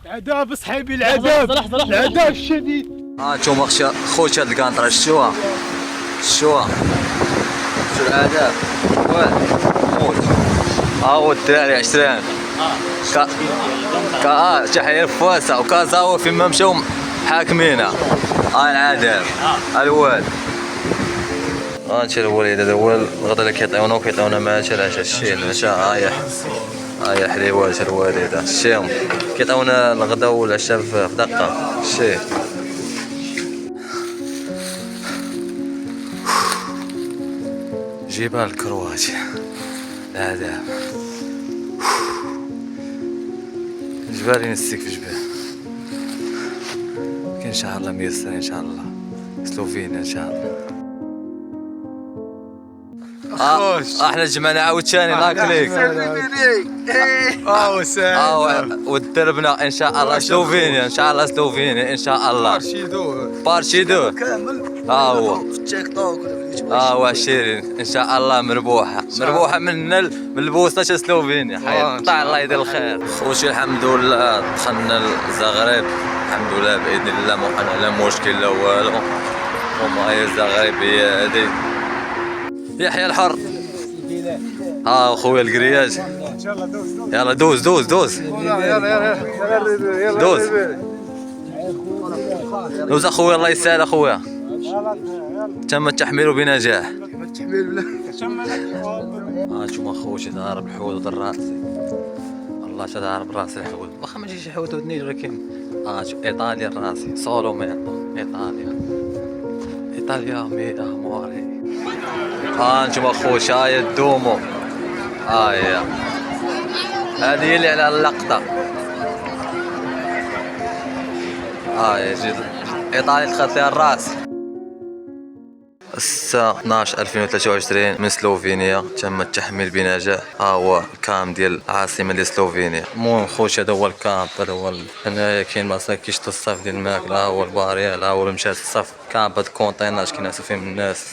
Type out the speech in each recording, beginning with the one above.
العذاب صحيبي، العذاب العذاب الشديد. انتوما خوتي هاد الكانطرة شتوها شو العذاب موت. هو الدراري 20 تحية فواسة وكازاوا فيما مشاو حاكمينها. العذاب الواد. هانتي الوليد هذا هو الغدا اللي كيعطيونا وكيعطيونا معاه العشاء الشيء العشاء. هاي حليوات الوالد الشيم كيعطيونا الغدا والعشاء في دقة الشيء. جبال الكرواتيا العذاب. الجبال ينسيك في جبال. ان شاء الله ميسر ان شاء الله. سلوفينيا ان شاء الله. احنا جمعنا عاوتاني لاكليك. ودربنا ان شاء الله سلوفينيا ان شاء الله. سلوفينيا ان شاء الله. بارشيدو هو في التيك توك ولا في شيرين ان شاء الله. مربوحه من البوسطه تا سلوفينيا. حي طلع الله يدير الخير. خوتي الحمد لله دخلنا الزغرب الحمد لله باذن الله. ما وقعنا لا مشكل لا والو. وما هي الزغرب هي هادي. يحيى الحر. خويا الكرياج. يلا دوز دوز دوز دوز دوز اخويا. الله يسهل اخويا. تم التحميل بنجاح. انتوما خوتي ضارب الحوت راسي. الله تضارب راسي الحوت. واخا ما تجيش حوت ودني ولكن ايطاليا راسي سولو مان. ايطاليا مي اموري. انتوما خوتي هاهي الدومو. هي هذه اللي على اللقطة. جد ايطاليا دخلت لها الراس. الساعة 12/2023 من سلوفينيا تم التحميل بنجاح. هو الكامب ديال العاصمة ديال سلوفينيا. المهم خوتي هذا هو الكامب. هذا هو هنايا كاين مثلا كيشط الصف ديال الماكلة. ها هو الباريال. ها هو مشات الصف. كامب هاد الكونتيناج كينعسو فيهم الناس.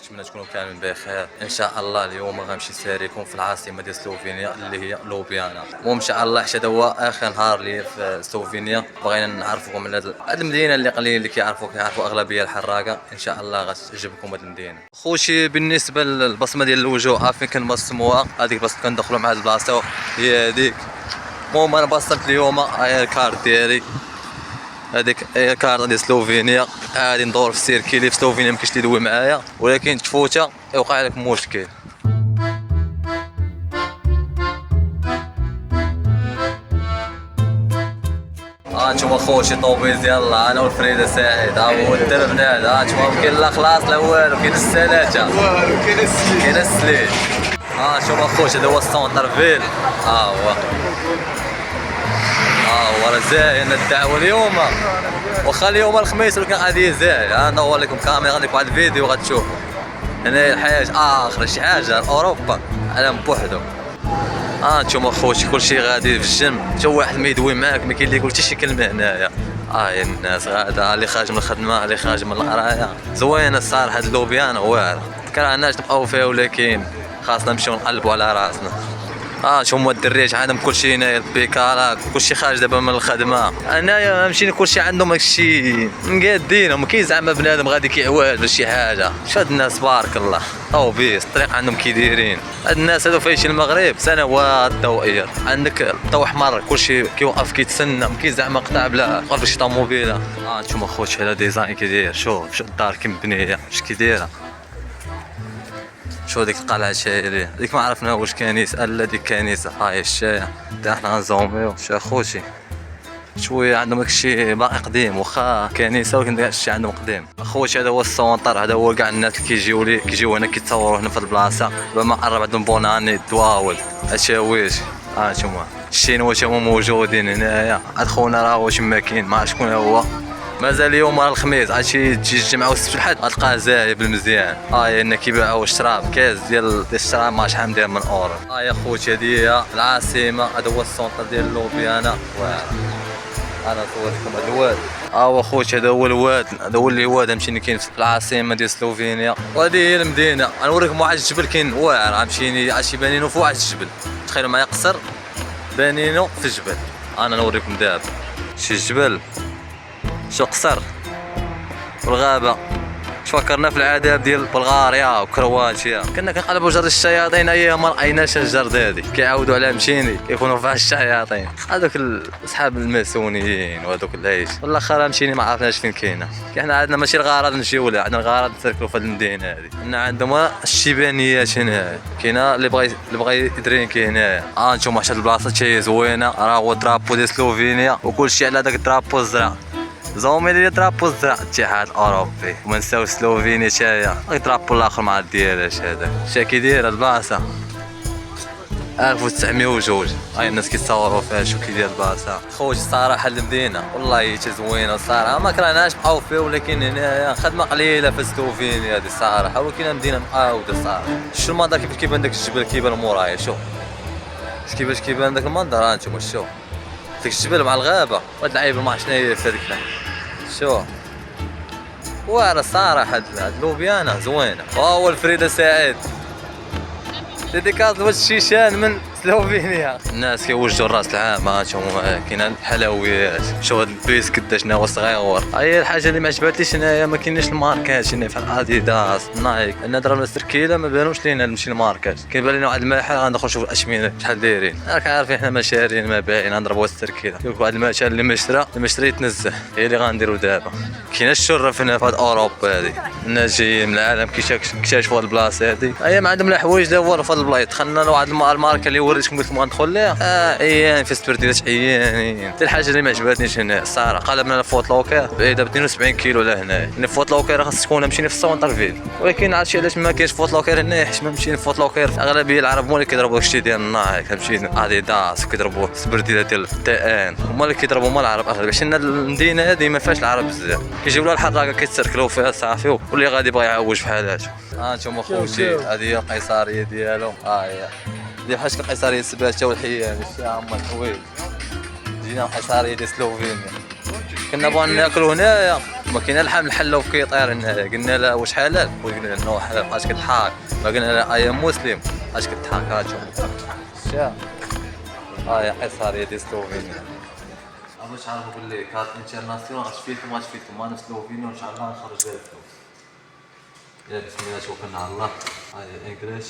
نتمنى تكونوا كاملين بخير ان شاء الله. اليوم غنمشي نساريكم في العاصمه ديال سلوفينيا اللي هي لوبيانا. وان شاء الله حتى هذا هو اخر نهار لي في سلوفينيا. بغينا نعرفكم على هذه المدينه اللي قليل اللي كيعرفوا اغلبيه الحراقه. ان شاء الله غتعجبكم هذه المدينه. خوتي بالنسبه للبصمه ديال الوجوه فين كنبصموها. هذيك بس كندخلوا مع هذه البلاصه هي هذيك. المهم انا بصمت اليوم هاي الكارت ديالي. هذيك هي الكارت ديال سلوفينيا. غادي ندور في السيركيلي في سلوفينيا. مكاينش اللي يدوي معايا ولكن تفوتها يوقع لك مشكل. انتوما خوتي طوبيز يلا انا والفريده سعيد. ها هو دربنا هذا. انتوما كاين لا خلاص لا والو. كاين السلاته والو. كاين السليل. انتوما خوتي هذا هو السونتر فيل. هو راه زاين الدعوه اليوم. واخا اليوم الخميس ولكن غادي زاين. انا نور لكم كاميرا غندير واحد الفيديو غتشوفوا. هنا الحياه اخر شي حاجه اوروبا عالم بوحدو. انتوما خوتي كلشي غادي في الجيم. حتى واحد ما يدوي معاك ما كاين اللي يقول حتى شي كلمه هنايا. الناس غادا اللي خارج من الخدمه اللي خارج من القرايه. زوينه الصراحه هاد لوبيانا واعره. كرهناش نبقاو فيها ولكن خاصنا نمشيو نقلبوا على راسنا. هما الدريج عندهم كلشي هنايا البيكالات كلشي خارج دابا من الخدمه. انايا مشينا كلشي عندهم هادشي مقادينهم. كاين زعما بنادم غادي كيعواج ولا شي حاجه. شاد الناس تبارك الله طوبيس الطريق عندهم كي دايرين. هاد الناس هادو فايشي المغرب سنوات ضوئيه. عندك الضوء احمر كلشي كيوقف كيتسنى. مكاين زعما قطع بلا قرب شي طوموبيله. نتوما خوتي هذا ديزاين كي داير. شوف الدار كي مبنيه اش كي دايره. شو ديك القلعه الشهيريه ديك ما عرفنا واش كنيسه لا ديك كنيسه. هاي الشاي حنا غنزوميو. شا خوتي شويه عندهم داكشي باقي قديم واخا كنيسه ولكن داكشي عندهم قديم. خوتي هذا هو السونطر. هذا هو كاع الناس اللي كيجيو هنا كيتصوروا هنا في البلاصه. ما قرب عندهم بوناني دواول الشاويش. انتوما الشينوات هما موجودين هنايا. هاد خونا راه واش ما كاين ما عرف شكون هو. مازال اليوم الخميس عرفتي تجي الجمعه والسبت الحد غتلقاه زايب المزيان. هنا كيبيعوا الشراب كاس ديال الشراب ما شحال مدير من اورو. يا خوتي هذه هي العاصمه. هذا هو السونتر ديال لوبيانا. انا صورتكم هذا هو هو خوتي هذا هو الواد، هذا هو اللي واد مشيني كاين في العاصمه ديال سلوفينيا، وهذه هي المدينه. غنوريكم واحد الجبل كاين واعر، غنمشيني عشي بانينو فوق واحد الجبل. تخيلوا معايا قصر بانينو في الجبل. انا نوريكم دابا شي جبل، شو قصر والغابه. فكرنا في العذاب ديال بلغاريا وكرواتيا، كنا كنقلبوا جر الشياطين ايام ما لقيناش الجرد هادي. كيعاودوا على مشيني كيكونوا فيها الشياطين، هذوك اصحاب الماسونيين وهذوك العيش. والاخر مشيني ما عرفناش فين كاينه. حنا عندنا ماشي الغرض نمشيو لا، عندنا الغرض نسركلوا في هذه المدينه هذه. عندنا عندهم الشيبانيات هنا، كاينه اللي بغى يدرينكي هنايا. نتوما واحد البلاصه تي زوينه، راه هو درابو ديال سلوفينيا وكلشي على داك الدرابو الزرق. زومي لي درابو الزرق الاتحاد الاوروبي، وما نساو سلوفينيا تاهي الدرابو الاخر مع ديالاش هذا. شا كي داير البلاصه 1902. هاي الناس كيتصوروا فيها شو كي داير البلاصه. خوتي الصراحه المدينه والله حتى زوينه الصراحه، ما كرهناش بقاو فيها، ولكن هنايا خدمه قليله في سلوفينيا هذه الصراحه، ولكن مدينه مقاوده الصراحه. شو المنظر كيف كيبان داك الجبل كيبان مورايا، شوف كيفاش كيبان داك المنظر. هانتوما شوف داك الجبل مع الغابه، وهاد العيب ما عرفت شنو هي في هذيك. شو واعره الصراحه هاد اللوبيانه زوينه. هو الفريده سعيد ديديكاز واش الشيشان من سلوفينيا. الناس كيوجدوا الراس العام. هانتوما كاين الحلويات، شوف هاد البيس قداش هو صغيور. هي الحاجه اللي ما عجبتليش هنايا ما كاينينش الماركات هنا بحال اديداس نايك. نضرب السركيله ما بانوش لينا نمشي للماركات، كيبان لنا واحد المحل غندخل نشوف الاشمنه شحال دايرين. راك عارفين حنا ما شارين ما بايعين، نضربوا السركيله. كيقول واحد المحل اللي ما شرا يتنزه. هي اللي غنديروا دابا. كاين الشرف هنا في هاد اوروبا هادي، الناس جايين من العالم كيكتشفوا هاد البلاصه هادي. هي ما عندهم لا حوايج لا والو في هاد البلايص. دخلنا لواحد الماركه اللي وريتكم قلت لكم غندخل ليها، عيان في سبرديلات عيانين. حتى الحاجه اللي ما عجبتنيش هنا الصراحه، قلبنا لفوت لوكير بعيده ب 72 كيلو لهنا. فوت لوكير خاص تكون مشينا في السونتر فيل، ولكن عرفتي علاش ما كاينش فوت لوكير هنا؟ حيت ما مشينا فوت لوكير اغلبيه العرب هما اللي كيضربوا داكشي ديال نايك، مشينا اديداس كيضربوا سبرديلات ديال تي ان، هما اللي كيضربوا هما العرب اغلبيه. حنا المدينه هذه ما فيهاش العرب بزاف، كيجيو لها الحراقه كيتسركلوا فيها صافي، واللي غادي يبغى يعوج بحال هادشي. انتم خوتي هذه هي القيصريه ديالو. هي دي بحال شكل قيصريه السباته والحيان الشام والحوايج. جينا القيصريه ديال سلوفينيا، كنا بغينا ناكلو هنايا ما كاين الحم الحله في كيطير هنايا. قلنا له واش حلال؟ قلنا له نو حلال. بقاش كضحك. ما قلنا له ايا مسلم بقاش كضحك. هانتوما شا هي قيصريه ديال سلوفينيا. باش تعرفوا باللي كارت انترناسيونال غتفيدكم ما نفس سلوفينيا، وان شاء الله نخرج لها الفلوس. يا بسم الله توكلنا على الله. هاي انجليش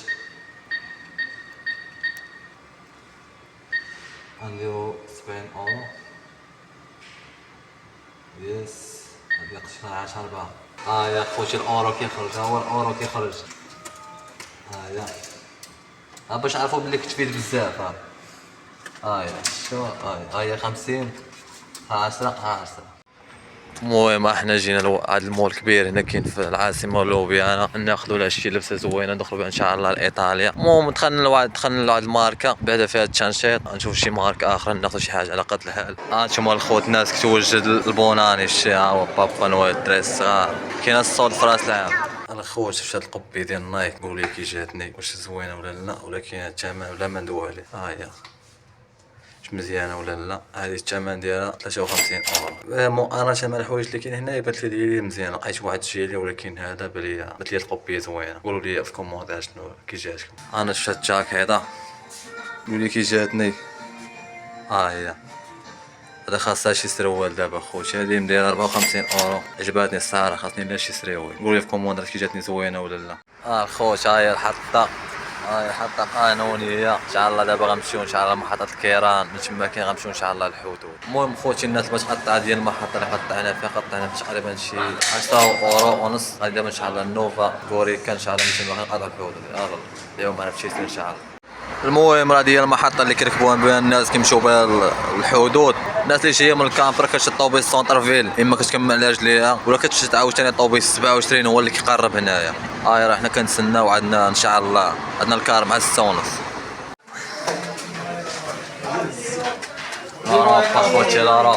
نديرو 70 اورو. يس هادي قسمها 10 4. يا خوتي الاورو كيخرج، ها هو الاورو كيخرج. باش عرفوا بلي كتفيد بزاف. شو هاي 50 10 10. المهم احنا جينا لواحد المول كبير هنا كاين في العاصمه لوبيانا، ناخذوا لها شي لبسه زوينه ندخلوا بها ان شاء الله لايطاليا. المهم دخلنا لواحد الماركه بعدا فيها التشانشيط، نشوف شي ماركه اخرى ناخذ شي حاجه على قد الحال. انتما الخوت الناس كتوجد البوناني الشي هو بابا نويل الدراري الصغار. كاين الصوت في راس العام. الخوت شفت هاد القبي ديال نايك قولوا لي كي جاتني واش زوينه ولا لا، ولكن الثمن ولا ما ندوي عليه. هي مزيانه ولا لا. هذه الثمن ديالها 53 اورو. مقارنه مع الحوايج اللي كاين هنا بانت لي مزيانه. لقيت واحد الجيلي ولكن هذا بانت لي القبيه زوينه. قولوا لي في الكومونتير شنو كي جاتكم. انا شفت الجاكيطه قولوا لي كي جاتني. هي هذا خاصها شي سروال دابا خوتي. هذه مدايره 54 اورو. عجباتني الصراحه، خاصني لا شي سروال. قولوا لي في الكومونتير كي جاتني زوينه ولا لا. الخوت هاي الحطه، هاي حطه قانونيه. ان شاء الله دابا غنمشيو ان شاء الله محطه الكيران، من تما كاين غنمشيو ان شاء الله للحدود. المهم خوتي الناس اللي تقطع ديال المحطه اللي قطعنا فيها تقريبا شي 10 اورو ونص. غادي دابا ان شاء الله النوفا غوريكا ان شاء الله نمشيو نقطعوا الحدود. يلا اليوم انا مشيت ان شاء الله. المهم راه ديال المحطه اللي كيركبوها بها الناس كيمشيو بها الحدود. الناس اللي جايه من الكامبر كتشد الطوبيس سونتر فيل، اما كتكمل على رجليها ولا كتشد عاوتاني الطوبيس 27 هو اللي كيقرب هنايا. راه حنا كنتسناو عندنا ان شاء الله عندنا الكار مع 6 ونص. خوتي لا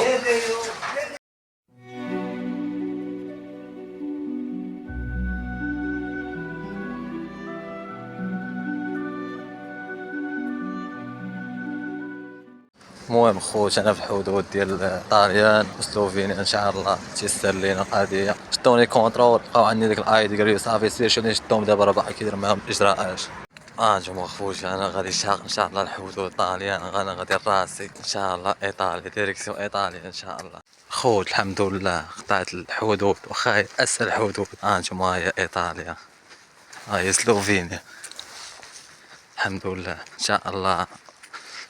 المهم خوت انا في الحدود ديال الطاليان وسلوفينيا ان شاء الله تيسر لينا القضيه. شدوني كونترول بقاو عندي ديك الاي دي قال لي صافي سير شدوني شدهم دابا راه باقي كيدير معاهم الاجراءات. نتوما خوتي انا غادي شاق ان شاء الله الحدود الطاليان انا غادي راسي ان شاء الله ايطاليا ديريكسيون ايطاليا ان شاء الله. خوت الحمد لله قطعت الحدود واخا هي اسهل حدود. نتوما هي ايطاليا هي سلوفينيا الحمد لله ان شاء الله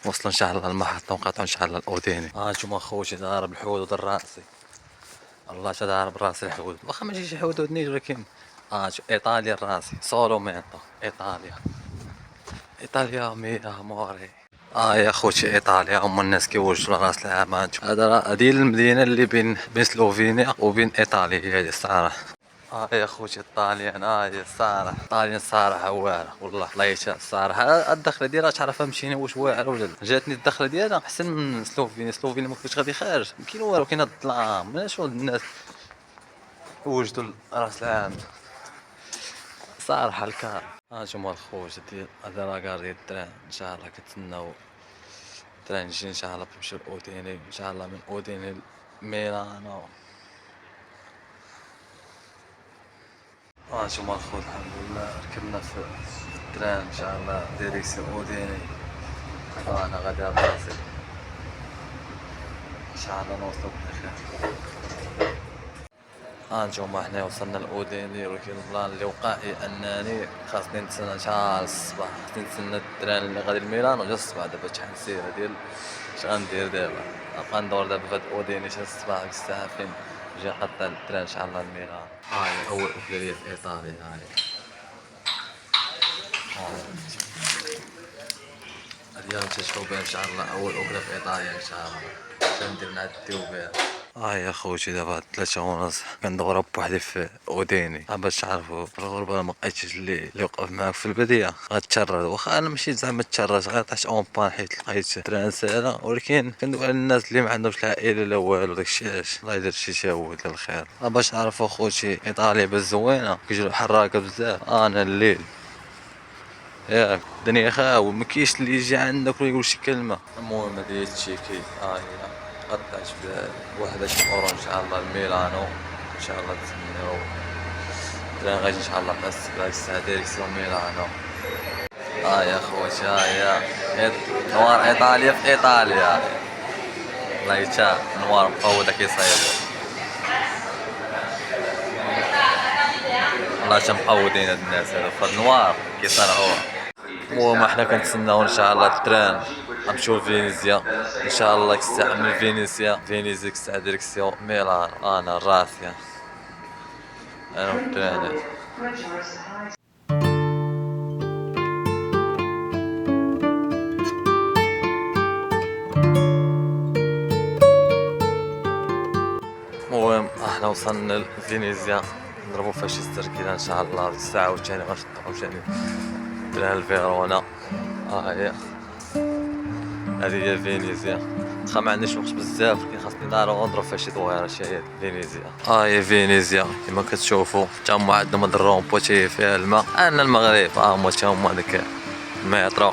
وصلوا ان شاء الله المحطة ونقطعوا ان شاء الله الاوديني. نتوما خوتي ضارب الحدود راسي والله تضارب راسي الحدود واخا ماشي شي حدود نيت ولكن ايطاليا راسي سولو مينطو ايطاليا ايطاليا مي اموري. يا خوتي ايطاليا هما الناس كيوجدوا راس العام. هذه المدينة اللي بين سلوفينيا وبين ايطاليا هي الصراحة. يا خوتي الطاليان يا الصراحة الطاليان الصراحة واعرة والله ليتا الصراحة. الدخلة ديالها تعرفها مشينا واش واعرة ولا لا. جاتني الدخلة ديالها احسن من سلوفينيا ما كنتش غادي خارج ما كاين والو كاين الظلام مالا شغل الناس وجدوا راس العام صراحة الكار. هانتوما الخوت ديال هذا لاكار ديال التران ان شاء الله كتسناو التران يجي ان شاء الله باش نمشيو لاوديني ان شاء الله من اوديني لميلانو. هانتوما الخوت الحمد لله ركبنا في التران ان شاء الله ديريكسيون اوديني. انا غادي راسي ان شاء الله نوصلو بخير. هانتوما حنا وصلنا لاوديني ولكن البلان اللي وقع هي انني خاصني نتسنى شحال الصباح. خاصني نتسنى التران اللي غادي لميلانو جا الصباح. دابا شحال السيره ديال اش غندير دابا نبقى ندور دابا فهاد اوديني حتى الصباح ديك الساعه فين جا قطع التران ان شاء الله لميلانو. اول اكله ليا في ايطاليا اليوم تشوفوا بها ان شاء الله اول اكله في ايطاليا ان شاء الله ندير نعديو بها. يا خوتي دابا 3:30 كندور بوحدي في اوديني باش تعرفوا الغربه ما لقيتش اللي وقف معاك في البدايه غتشرد. واخا انا ماشي زعما تشرد غير طحت اون بان حيت لقيت تران ساهله ولكن كندوي على الناس اللي ما عندهمش العائله لا والو داكشي علاش الله يدير شي تاويل ديال الخير. باش تعرفوا خوتي ايطاليا باش زوينه كيجيو حراكه بزاف. انا الليل ياك الدنيا خاوي ما كاينش اللي يجي عندك ويقول شي كلمه. المهم هذه هي التشيكي هي قطعت بواحد 20 اورو ان شاء الله لميلانو ان شاء الله تسناو التران غادي ان شاء الله بس هاد الساعه ديريكسيون ميلانو. يا خوتي يا نوار ايطاليا في ايطاليا الله يتا نوار مقوده كيصايبوا والله تا مقودين هاد الناس هادو فهاد النوار كيصارعوها. المهم حنا كنتسناو ان شاء الله التران غنمشيو لفينيزيا ان شاء الله الساعه من فينيزيا الساعه ديريكسيون ميلانو. انا راسيا انا والتران. المهم احنا وصلنا لفينيزيا نضربو فيها شي استركيله ان شاء الله ديك الساعه وثاني غنشدو عاوتاني التران لفيرونا. هي هذه هي فينيزيا. واخا ما عنديش وقت بزاف ولكن خاصني ضروري نضرب فيها شي دويره شي هي فينيزيا. هي فينيزيا كما كتشوفوا حتى هما عندهم هاد الرومبو تي فيها الماء. عندنا المغرب هما حتى هما داك المترو.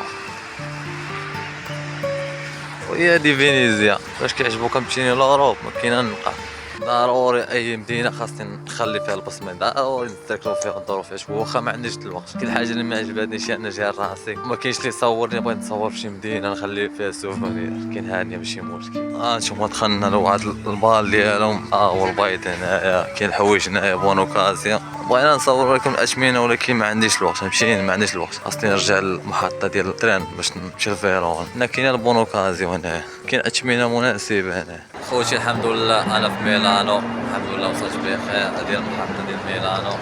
وهي هادي فينيزيا. واش كيعجبوك تمشي لأوروب ما كاينه نبقى ضروري اي مدينه خاصني نخلي فيها البصمه ضروري نتركلو فيها ندورو فيها شويه واخا ما عنديش الوقت. كل حاجه اللي ما عجبتنيش انا جاي راسي ما كاينش اللي يصورني بغيت نصور فشي مدينه نخلي فيها سوفونير كاين هانيه ماشي مشكل. نتوما دخلنا لواحد البال ديالهم والبيض هنايا كاين الحوايج هنايا بونوكازيا. بغينا نصور لكم الاثمنه ولكن ما عنديش الوقت نمشي ما عنديش الوقت. خاصني نرجع للمحطه ديال التران باش نمشي لفيرون. هنا كاين البونوكازيو هنايا كاين اثمنه مناسبه هنا. خوتي الحمد لله انا في ميلانو الحمد لله وصلت بخير. هذه المحطه ديال ميلانو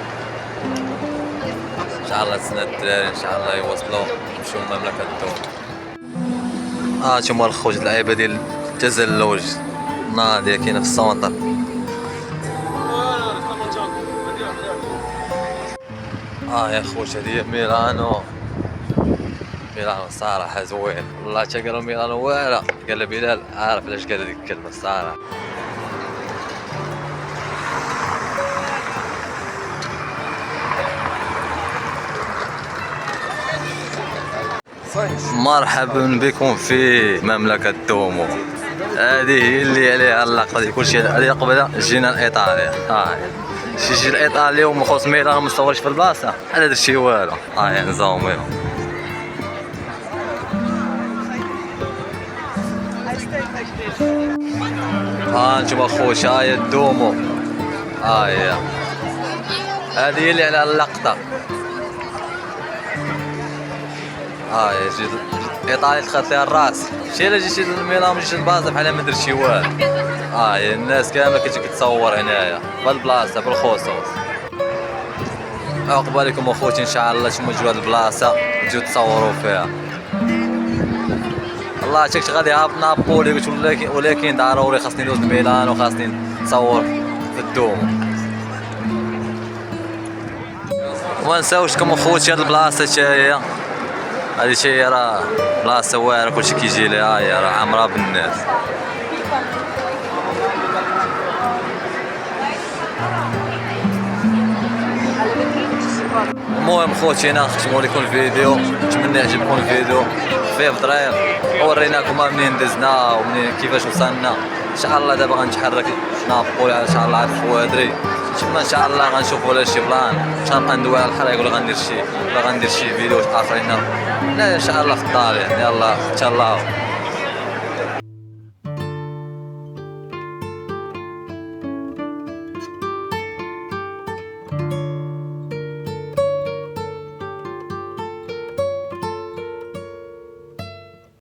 ان شاء الله تسنى الدراري ان شاء الله يوصلوا يمشيو لمملكه الدوم. هانتوما الخوت اللعيبه ديال التزلج ناضيه كاينه في السونتر. يا خوت هذه هي ميلانو. ميلانو صراحه زوين والله حتى قالوا ميلانو واعره. قال بلال عارف علاش قال هذيك الكلمه الصراحه. مرحبا بكم في مملكة دومو. هذه هي اللي عليها اللقطة دي كلشي. هذه قبل جينا لإيطاليا. شي لإيطاليا ومخوص ميلان مصورش في البلاصة. هذا درتي والو. نزوميو. انتوما خوش هاهي الدومو. هي هذه هي اللي على اللقطة. جيت ايطاليا دخلت لها الراس. شي الا جيتي للميلان وجيتي للبلاصة بحال ما درتي والو. الناس كاملة كتجي كتصور هنايا بالبلاصة بالخصوص. عقبة لكم اخوتي ان شاء الله تجيو هاد البلاصة تجيو تصوروا فيها. الله شكت غادي هابط نابولي قلت ولكن ضروري خاصني ندوز لميلان وخاصني نتصور في الدوم. وما نساوشكم اخوتي هاد البلاصة تاهي. هادي شي راه بلاصة واعرة كلشي كيجي ليها. هي راه عامرة بالناس. المهم خوتي هنا نختموا لكم الفيديو. نتمنى يعجبكم الفيديو فيه ضرير وريناكم منين دزنا ومنين كيفاش وصلنا. ان شاء الله دابا غنتحرك نابولي ان شاء الله عاد الفوادري. تما ان شاء الله غنشوفوا ولا شي بلان. ان شاء الله ندوي على الحرايق ولا غندير شي فيديوهات اخرين. لا ان شاء الله في الطالع. يلا تهلاو.